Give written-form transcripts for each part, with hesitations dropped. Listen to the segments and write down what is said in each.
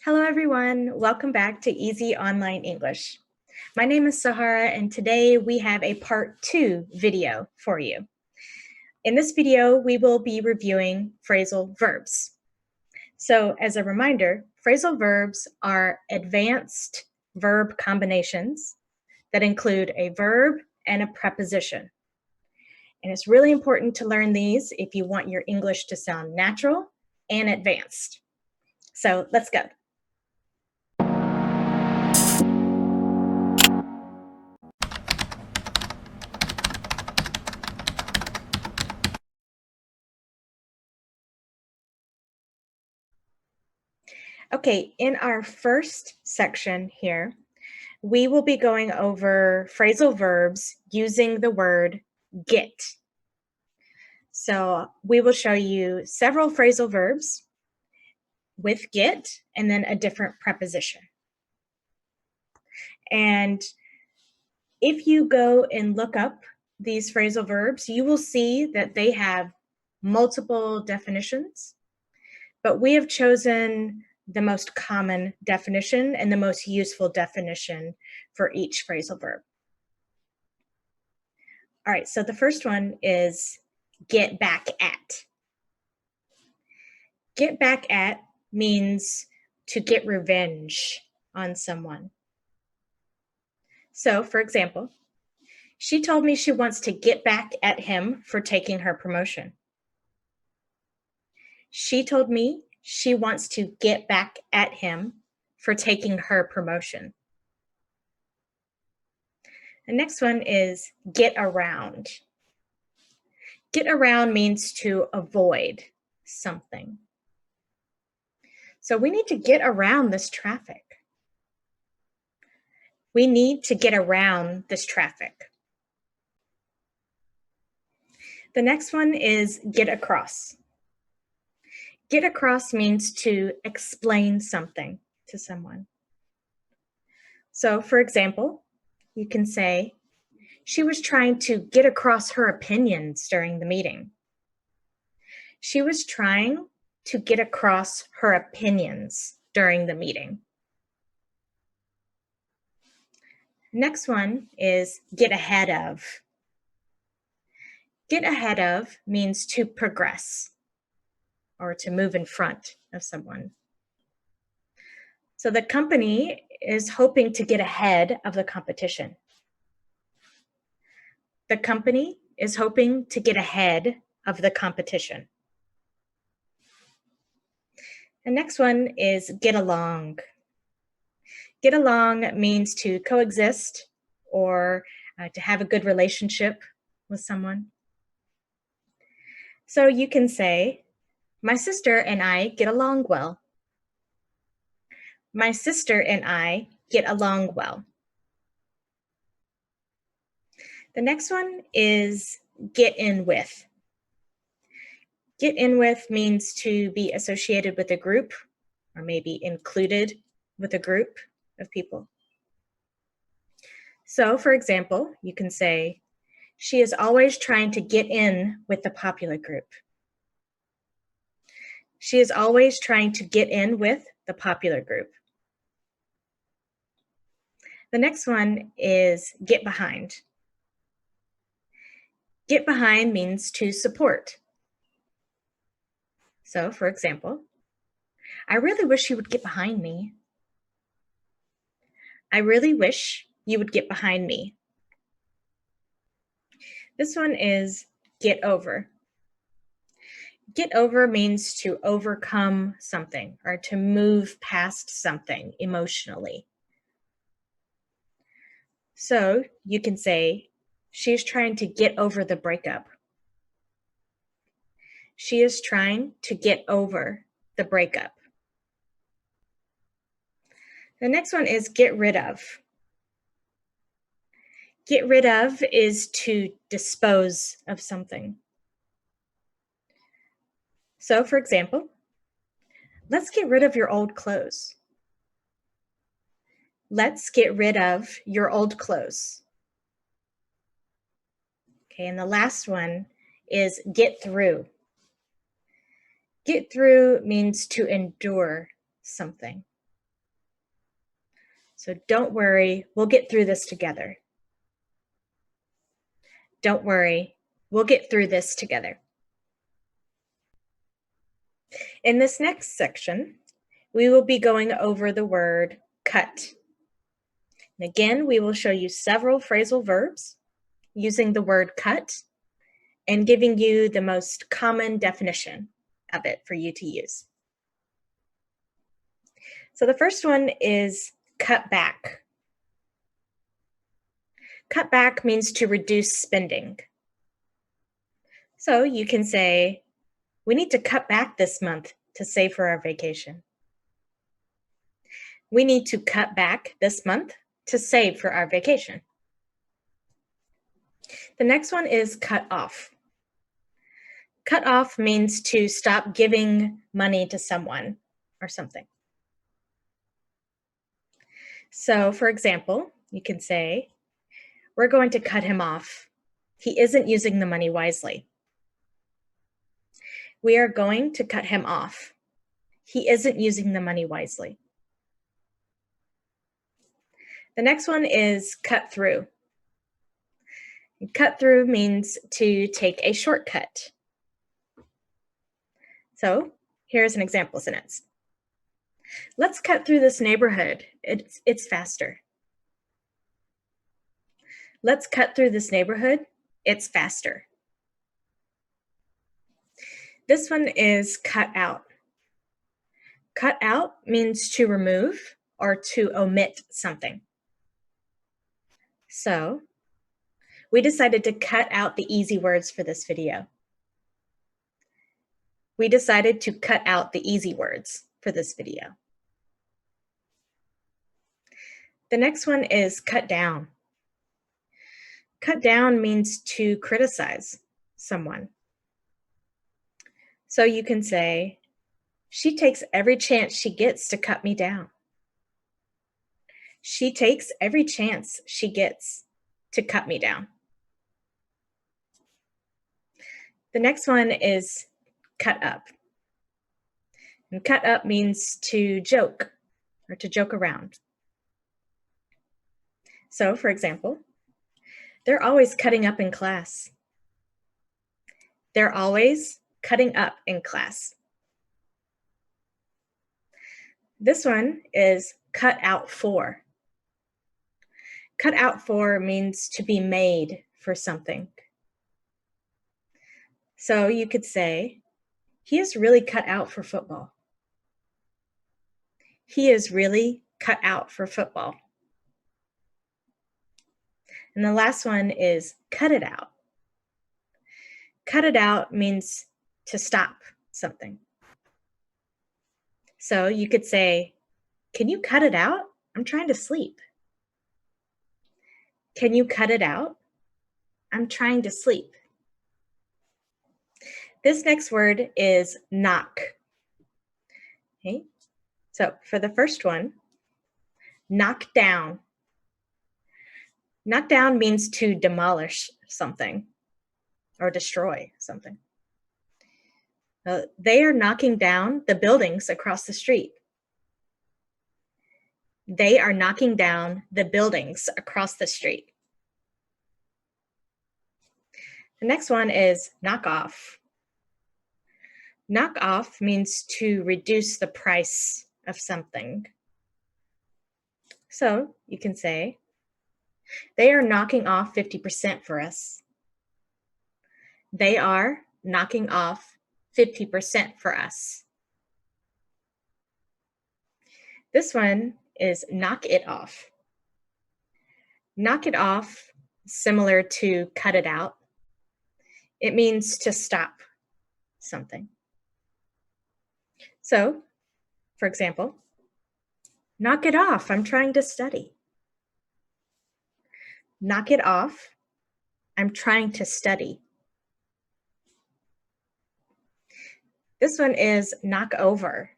Hello everyone, welcome back to EZ Online English. My name is Sahara and today we have a part 2 video for you. In this video, we will be reviewing phrasal verbs. So as a reminder, phrasal verbs are advanced verb combinations that include a verb and a preposition. And it's really important to learn these if you want your English to sound natural and advanced. So let's go. Okay, in our first section here, we will be going over phrasal verbs using the word get. So we will show you several phrasal verbs with get and then a different preposition. And if you go and look up these phrasal verbs, you will see that they have multiple definitions, but we have chosen the most common definition and the most useful definition for each phrasal verb. All right, so the first one is get back at. Get back at means to get revenge on someone. So, for example, she told me she wants to get back at him for taking her promotion. She told me she wants to get back at him for taking her promotion. The next one is get around. Get around means to avoid something. So we need to get around this traffic. We need to get around this traffic. The next one is get across. Get across means to explain something to someone. So, for example, you can say, she was trying to get across her opinions during the meeting. She was trying to get across her opinions during the meeting. Next one is get ahead of. Get ahead of means to progress or to move in front of someone. So the company is hoping to get ahead of the competition. The company is hoping to get ahead of the competition. The next one is get along. Get along means to coexist or to have a good relationship with someone. So you can say, my sister and I get along well. My sister and I get along well. The next one is get in with. Get in with means to be associated with a group or maybe included with a group of people. So, for example, you can say, she is always trying to get in with the popular group. She is always trying to get in with the popular group. The next one is get behind. Get behind means to support. So, for example, I really wish you would get behind me. I really wish you would get behind me. This one is get over. Get over means to overcome something or to move past something emotionally. So you can say, she's trying to get over the breakup. She is trying to get over the breakup. The next one is get rid of. Get rid of is to dispose of something. So, for example, let's get rid of your old clothes. Let's get rid of your old clothes. Okay, and the last one is get through. Get through means to endure something. So don't worry, we'll get through this together. Don't worry, we'll get through this together. In this next section, we will be going over the word cut. And again, we will show you several phrasal verbs using the word cut and giving you the most common definition of it for you to use. So the first one is cut back. Cut back means to reduce spending. So you can say, we need to cut back this month to save for our vacation. We need to cut back this month to save for our vacation. The next one is cut off. Cut off means to stop giving money to someone or something. So, for example, you can say, we're going to cut him off. He isn't using the money wisely. We are going to cut him off. He isn't using the money wisely. The next one is cut through. Cut through means to take a shortcut. So here's an example sentence. Let's cut through this neighborhood. It's faster. Let's cut through this neighborhood. It's faster. This one is cut out. Cut out means to remove or to omit something. So we decided to cut out the easy words for this video. We decided to cut out the easy words for this video. The next one is cut down. Cut down means to criticize someone. So you can say, she takes every chance she gets to cut me down. She takes every chance she gets to cut me down. The next one is cut up. And cut up means to joke or to joke around. So, for example, they're always cutting up in class. They're always cutting up in class. This one is cut out for. Cut out for means to be made for something. So you could say, he is really cut out for football. He is really cut out for football. And the last one is cut it out. Cut it out means to stop something. So you could say, can you cut it out? I'm trying to sleep. Can you cut it out? I'm trying to sleep. This next word is knock. Okay, so for the first one, knock down. Knock down means to demolish something or destroy something. They are knocking down the buildings across the street. They are knocking down the buildings across the street. The next one is knock off. Knock off means to reduce the price of something. So you can say, they are knocking off 50% for us. They are knocking off 50% for us. This one is knock it off. Knock it off, similar to cut it out. It means to stop something. So, for example, knock it off, I'm trying to study. Knock it off, I'm trying to study. This one is knock over.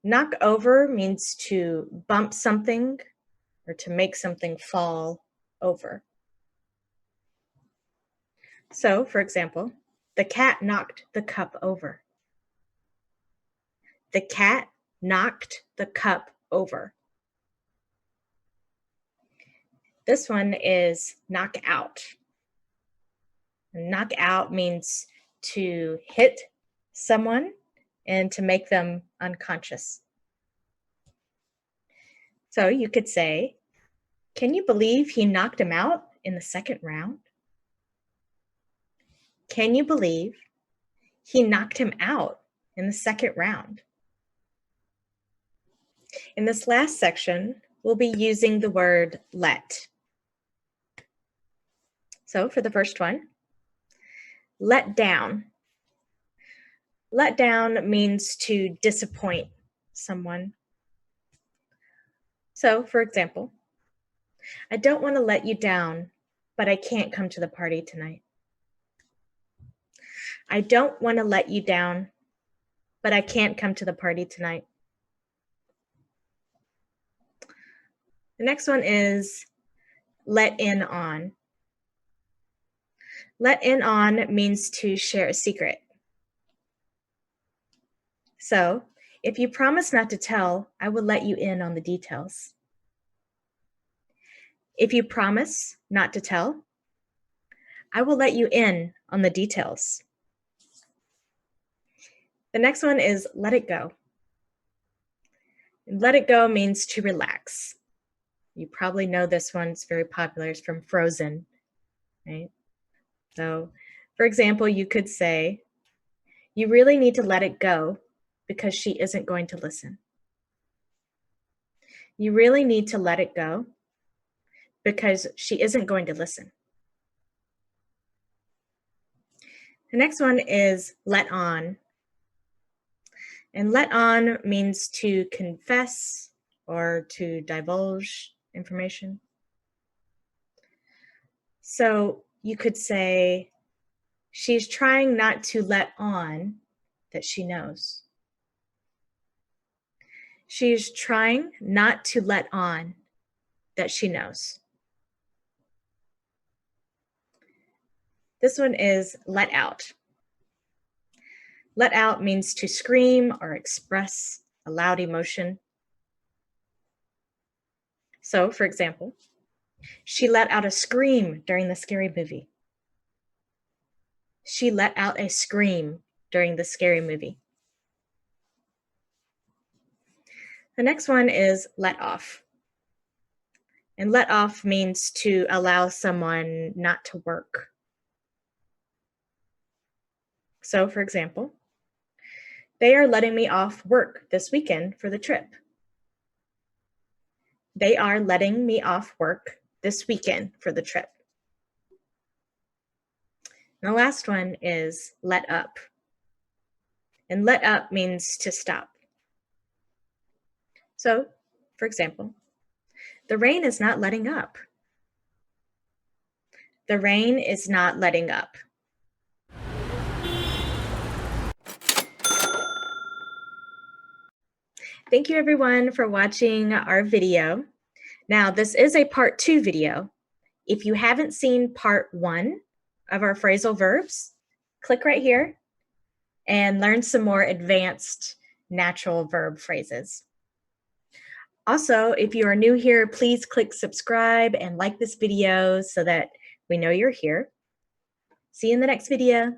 Knock over means to bump something or to make something fall over. So, for example, the cat knocked the cup over. The cat knocked the cup over. This one is knock out. Knock out means to hit someone and to make them unconscious. So you could say, can you believe he knocked him out in the second round? Can you believe he knocked him out in the second round? In this last section, we'll be using the word let. So for the first one, let down. Let down means to disappoint someone. So, for example, I don't want to let you down, but I can't come to the party tonight. I don't want to let you down, but I can't come to the party tonight. The next one is let in on. Let in on means to share a secret. So, if you promise not to tell, I will let you in on the details. If you promise not to tell, I will let you in on the details. The next one is let it go. Let it go means to relax. You probably know this one, it's very popular, it's from Frozen, right? So, for example, you could say, you really need to let it go because she isn't going to listen. You really need to let it go because she isn't going to listen. The next one is let on. And let on means to confess or to divulge information. So you could say, she's trying not to let on that she knows. She's trying not to let on that she knows. This one is let out. Let out means to scream or express a loud emotion. So, for example, she let out a scream during the scary movie. She let out a scream during the scary movie. The next one is let off. And let off means to allow someone not to work. So, for example, they are letting me off work this weekend for the trip. They are letting me off work this weekend for the trip. And the last one is let up. And let up means to stop. So, for example, the rain is not letting up. The rain is not letting up. Thank you everyone for watching our video. Now, this is a part 2 video. If you haven't seen part 1 of our phrasal verbs, click right here and learn some more advanced natural verb phrases. Also, if you are new here, please click subscribe and like this video so that we know you're here. See you in the next video.